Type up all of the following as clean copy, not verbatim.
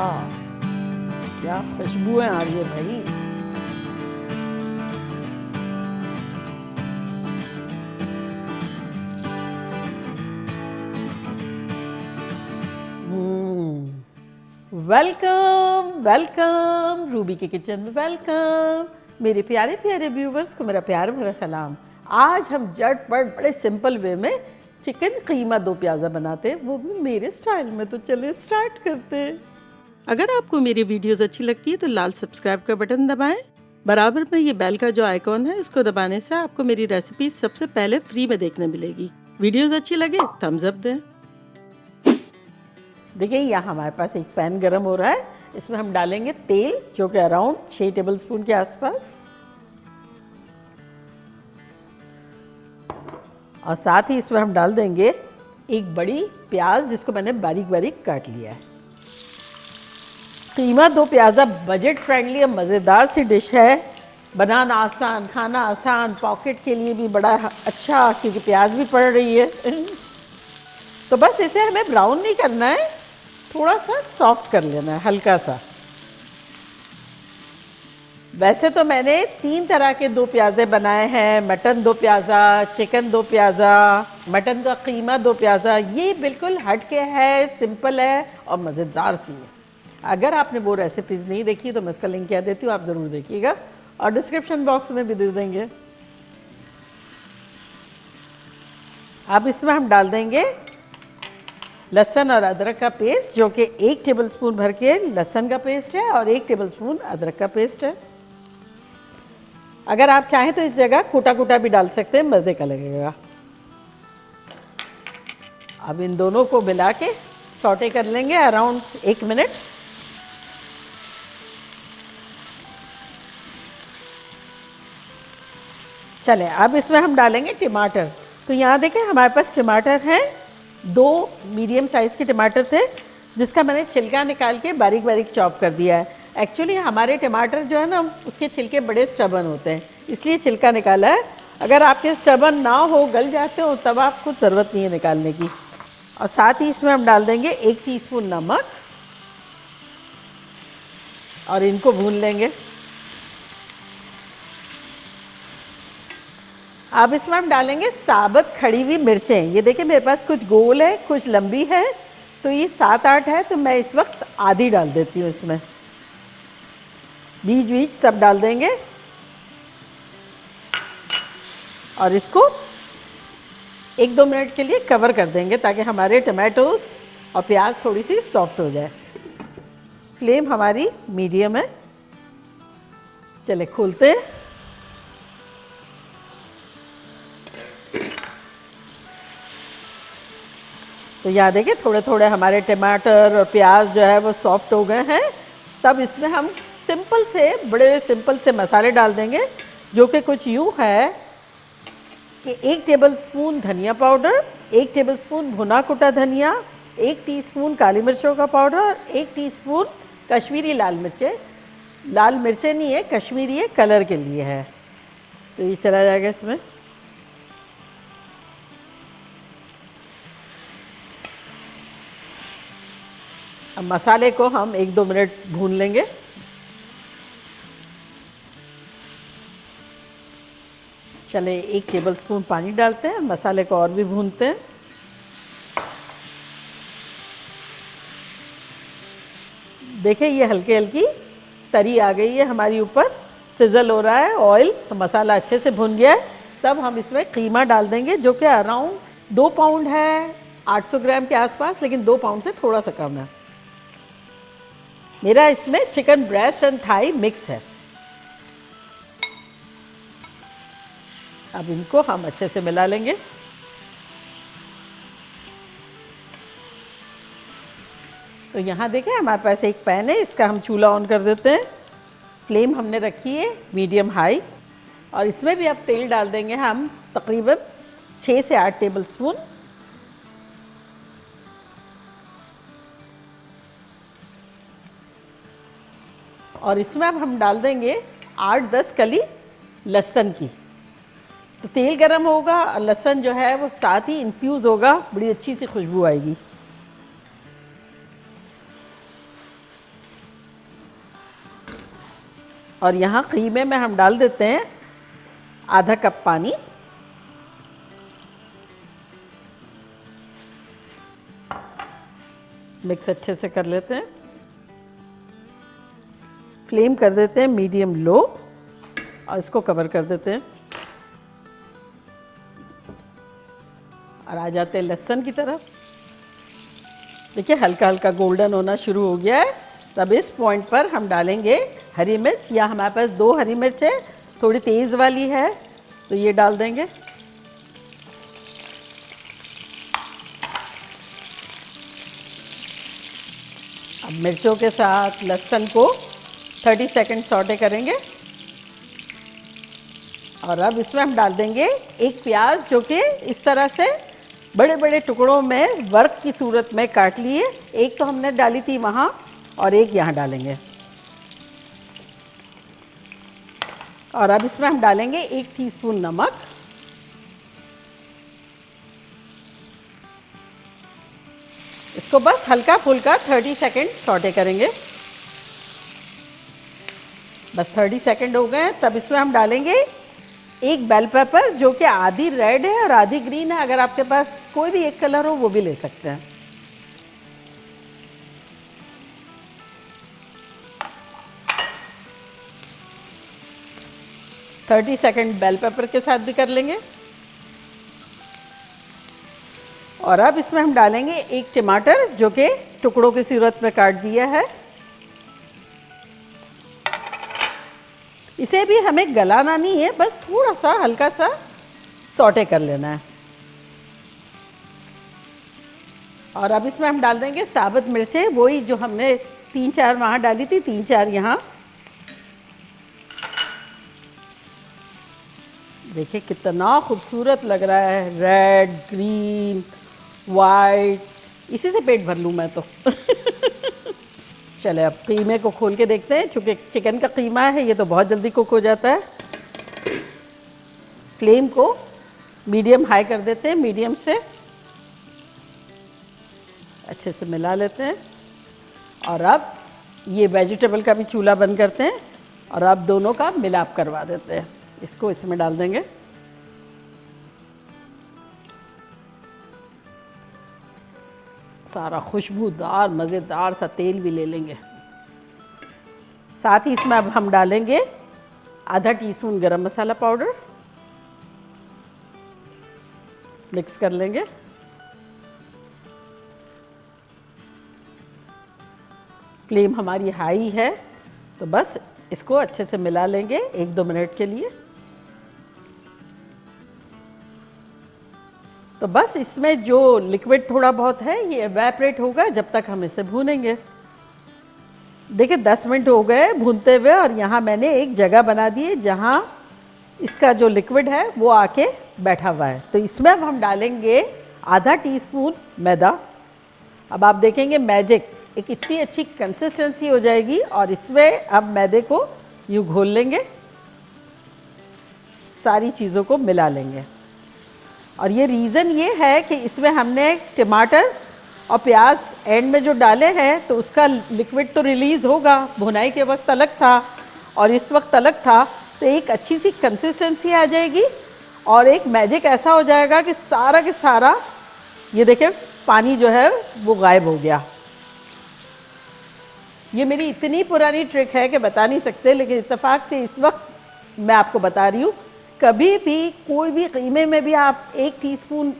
वाह, क्या खुशबुएं आ रही है भाई। वेलकम वेलकम रूबी के किचन में वेलकम। मेरे प्यारे प्यारे व्यूवर्स को मेरा प्यार भरा सलाम। आज हम झटपट बड़े सिंपल वे में चिकन कीमा दो प्याज़ा बनाते हैं, वो भी मेरे स्टाइल में। तो चलिए स्टार्ट करते हैं। अगर आपको मेरी वीडियोस अच्छी लगती है तो लाल सब्सक्राइब का बटन दबाएं। बराबर में ये बेल का जो आइकॉन है इसको दबाने से आपको मेरी रेसिपी सबसे पहले फ्री में देखने मिलेगी। वीडियोस अच्छी लगे थम्स अप दें। देखिए यहाँ हमारे पास एक पैन गरम हो रहा है, इसमें हम डालेंगे तेल जो कि अराउंड 6 टेबलस्पून के आसपास, और साथ ही इसमें हम डाल देंगे एक बड़ी प्याज जिसको मैंने बारीक बारीक काट लिया है। कीमा दो प्याज़ा बजट फ्रेंडली और मज़ेदार सी डिश है, बनाना आसान, खाना आसान, पॉकेट के लिए भी बड़ा अच्छा क्योंकि प्याज भी पड़ रही है। तो बस इसे हमें ब्राउन नहीं करना है, थोड़ा सा सॉफ्ट कर लेना है, हल्का सा। वैसे तो मैंने 3 तरह के दो प्याज़े बनाए हैं, मटन दो प्याज़ा, चिकन दो प्याज़ा, मटन का कीमा दो प्याज़ा। ये बिल्कुल हट के है, सिंपल है और मज़ेदार सी है। अगर आपने वो रेसिपीज़ नहीं देखी तो मैं इसका लिंक कह देती हूँ, आप ज़रूर देखिएगा और डिस्क्रिप्शन बॉक्स में भी दे देंगे। अब इसमें हम डाल देंगे लहसुन और अदरक का पेस्ट, जो कि 1 टेबलस्पून भर के लहसुन का पेस्ट है और 1 टेबलस्पून अदरक का पेस्ट है। अगर आप चाहें तो इस जगह कूटा कूटा भी डाल सकते हैं, मज़े का लगेगा। अब इन दोनों को मिला के सौटे कर लेंगे अराउंड 1 मिनट। चलें अब इसमें हम डालेंगे टमाटर। तो यहाँ देखें हमारे पास टमाटर हैं, 2 मीडियम साइज़ के टमाटर थे जिसका मैंने छिलका निकाल के बारीक बारीक चॉप कर दिया है। एक्चुअली हमारे टमाटर जो है ना उसके छिलके बड़े स्टबन होते हैं, इसलिए छिलका निकाला है। अगर आपके स्टबन ना हो, गल जाते हो, तब आपको ज़रूरत नहीं है निकालने की। और साथ ही इसमें हम डाल देंगे 1 टीस्पून नमक और इनको भून लेंगे। अब इसमें हम डालेंगे साबुत खड़ी हुई मिर्चें। ये देखिए मेरे पास कुछ गोल है, कुछ लंबी है, तो ये 7-8 है, तो मैं इस वक्त आधी डाल देती हूँ इसमें। बीज बीज सब डाल देंगे और इसको 1-2 मिनट के लिए कवर कर देंगे ताकि हमारे टमाटोज और प्याज थोड़ी सी सॉफ्ट हो जाए। फ्लेम हमारी मीडियम है। चले खोलते हैं। तो यहाँ देखिए थोड़े थोड़े हमारे टमाटर और प्याज जो है वो सॉफ्ट हो गए हैं। तब इसमें हम बड़े सिंपल से मसाले डाल देंगे, जो कि कुछ यूँ है कि 1 टेबलस्पून धनिया पाउडर, 1 टेबलस्पून भुना कुटा धनिया, 1 टीस्पून काली मिर्चों का पाउडर, 1 टीस्पून कश्मीरी लाल मिर्चें। लाल मिर्चें नहीं है, कश्मीरी है, कलर के लिए है। तो ये चला जाएगा इसमें। अब मसाले को हम 1-2 मिनट भून लेंगे। चले 1 टेबलस्पून पानी डालते हैं, मसाले को और भी भूनते हैं। देखिए ये हल्की हल्की तरी आ गई है हमारी, ऊपर सिजल हो रहा है ऑयल, तो मसाला अच्छे से भुन गया है। तब हम इसमें कीमा डाल देंगे, जो कि अराउंड 2 पाउंड है, 800 ग्राम के आसपास, लेकिन 2 पाउंड से थोड़ा सा कम है। मेरा इसमें chicken breast and thigh mix है। अब इनको हम अच्छे से मिला लेंगे। तो यहाँ देखें हमारे पास एक पैन है, इसका हम चूल्हा ऑन कर देते हैं। फ्लेम हमने रखी है मीडियम हाई, और इसमें भी अब तेल डाल देंगे हम तकरीबन 6 से 8 टेबलस्पून। और इसमें अब हम डाल देंगे 8-10 कली लहसुन की। तो तेल गरम होगा और लहसुन जो है वो साथ ही इन्फ्यूज़ होगा, बड़ी अच्छी सी खुशबू आएगी। और यहाँ कीमे में हम डाल देते हैं आधा कप पानी। मिक्स अच्छे से कर लेते हैं। फ्लेम कर देते हैं मीडियम लो और इसको कवर कर देते हैं। और आ जाते हैं लहसुन की तरफ। देखिए हल्का हल्का गोल्डन होना शुरू हो गया है। तब इस पॉइंट पर हम डालेंगे हरी मिर्च, या हमारे पास 2 हरी मिर्च है, थोड़ी तेज़ वाली है तो ये डाल देंगे। अब मिर्चों के साथ लहसुन को 30 सेकंड सौटे करेंगे। और अब इसमें हम डाल देंगे एक प्याज, जो कि इस तरह से बड़े बड़े टुकड़ों में वर्क की सूरत में काट लिए। एक तो हमने डाली थी वहाँ और एक यहाँ डालेंगे। और अब इसमें हम डालेंगे 1 टीस्पून नमक। इसको बस हल्का फुल्का 30 सेकंड सौटे करेंगे। बस 30 सेकंड हो गए। तब इसमें हम डालेंगे एक बेल पेपर, जो कि आधी रेड है और आधी ग्रीन है। अगर आपके पास कोई भी एक कलर हो वो भी ले सकते हैं। थर्टी सेकंड बेल पेपर के साथ भी कर लेंगे। और अब इसमें हम डालेंगे एक टमाटर, जो कि टुकड़ों की सूरत में काट दिया है। इसे भी हमें गलाना नहीं है, बस थोड़ा सा हल्का सा सौटे कर लेना है। और अब इसमें हम डाल देंगे साबुत मिर्चें, वही जो हमने 3-4 वहाँ डाली थी, 3-4 यहाँ। देखिए कितना खूबसूरत लग रहा है, रेड, ग्रीन, वाइट। इसी से पेट भर लूँ मैं तो। चले अब कीमे को खोल के देखते हैं। चूँकि चिकन का कीमा है ये तो बहुत जल्दी कुक हो जाता है। फ्लेम को मीडियम हाई कर देते हैं, मीडियम से अच्छे से मिला लेते हैं। और अब ये वेजिटेबल का भी चूल्हा बंद करते हैं और अब दोनों का मिलाप करवा देते हैं। इसको इसमें डाल देंगे। सारा खुशबूदार मज़ेदार सा तेल भी ले लेंगे। साथ ही इसमें अब हम डालेंगे आधा टीस्पून गरम मसाला पाउडर। मिक्स कर लेंगे। फ्लेम हमारी हाई है तो बस इसको अच्छे से मिला लेंगे 1-2 मिनट के लिए। तो बस इसमें जो लिक्विड थोड़ा बहुत है ये एवेपोरेट होगा जब तक हम इसे भूनेंगे। देखिए 10 मिनट हो गए भूनते हुए और यहाँ मैंने एक जगह बना दी है जहाँ इसका जो लिक्विड है वो आके बैठा हुआ है। तो इसमें अब हम डालेंगे आधा टीस्पून मैदा। अब आप देखेंगे मैजिक, एक इतनी अच्छी कंसिस्टेंसी हो जाएगी। और इसमें अब मैदे को यूँ घोल लेंगे, सारी चीज़ों को मिला लेंगे। और ये रीज़न ये है कि इसमें हमने टमाटर और प्याज एंड में जो डाले हैं तो उसका लिक्विड तो रिलीज़ होगा, भुनाई के वक्त अलग था और इस वक्त अलग था। तो एक अच्छी सी कंसिस्टेंसी आ जाएगी और एक मैजिक ऐसा हो जाएगा कि सारा के सारा ये देखें पानी जो है वो गायब हो गया। ये मेरी इतनी पुरानी ट्रिक है कि बता नहीं सकते, लेकिन इत्तेफाक से इस वक्त मैं आपको बता रही हूँ। कभी भी कोई भी कीमे में भी आप 1 टीस्पून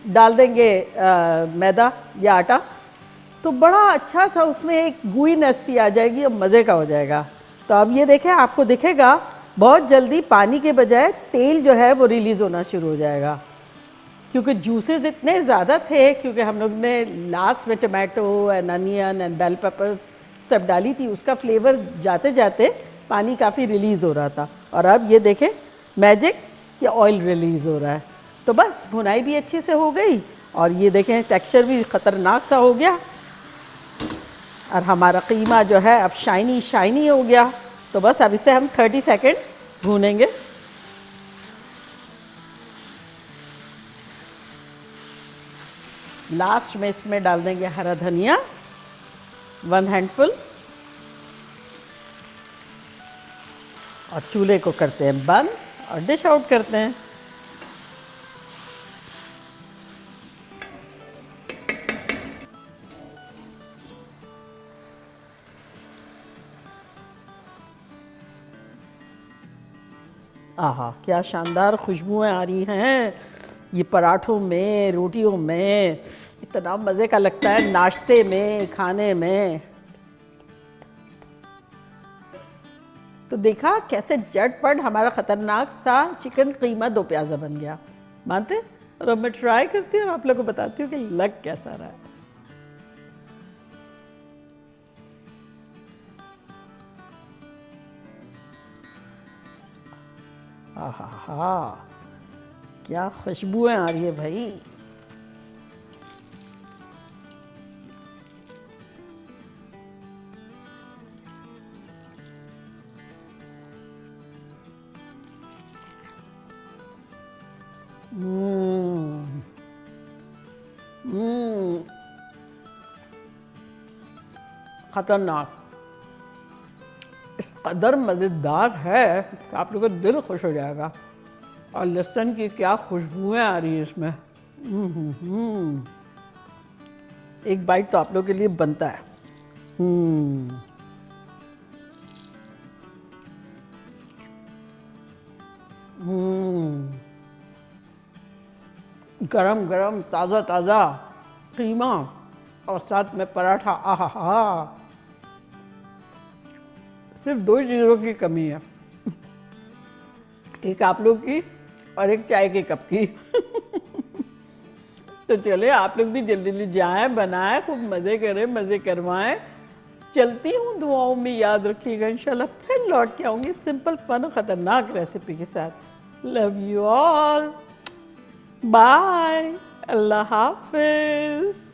डाल देंगे मैदा या आटा तो बड़ा अच्छा सा उसमें एक गूईनेस सी आ जाएगी और मज़े का हो जाएगा। तो अब ये देखें आपको दिखेगा बहुत जल्दी पानी के बजाय तेल जो है वो रिलीज़ होना शुरू हो जाएगा, क्योंकि जूसेस इतने ज़्यादा थे। क्योंकि हम लोग ने लास्ट में tomato and onion and bell peppers सब डाली थी, उसका फ्लेवर जाते जाते पानी काफ़ी रिलीज़ हो रहा था। और अब ये देखें मैजिक कि ऑयल रिलीज़ हो रहा है। तो बस भुनाई भी अच्छे से हो गई और ये देखें टेक्सचर भी ख़तरनाक सा हो गया और हमारा कीमा जो है अब शाइनी शाइनी हो गया। तो बस अब इसे हम 30 सेकंड भूनेंगे। लास्ट में इसमें डाल देंगे हरा धनिया 1 हैंडफुल। और चूल्हे को करते हैं बंद और डिश आउट करते हैं। आहा, क्या शानदार खुशबुएं आ रही हैं ये पराठों में, रोटियों में। इतना मज़े का लगता है नाश्ते में, खाने में। तो देखा कैसे झटपट हमारा ख़तरनाक सा चिकन कीमा दो प्याज़ा बन गया। मानते? और अब मैं ट्राई करती हूँ और आप लोगों को बताती हूँ कि लग कैसा रहा है। आहा हा, क्या खुशबुएं आ रही है भाई। खतरनाक, इस कदर मज़ेदार है कि आप लोगों का दिल खुश हो जाएगा। और लहसुन की क्या खुशबुएं आ रही है इसमें। एक बाइट तो आप लोगों के लिए बनता है। गरम गरम ताज़ा ताज़ा कीमा और साथ में पराठा। आहा हा, सिर्फ दो चीज़ों की कमी है, एक आप लोग की और एक चाय के कप की। तो चले आप लोग भी जल्दी जल्दी जाएं, बनाएं, खूब मज़े करें, मज़े करवाएं। चलती हूँ, दुआओं में याद रखिएगा। इंशाल्लाह फिर लौट के आऊँगी सिंपल फन खतरनाक रेसिपी के साथ। लव यू ऑल, बाय, अल्लाह हाफिज़।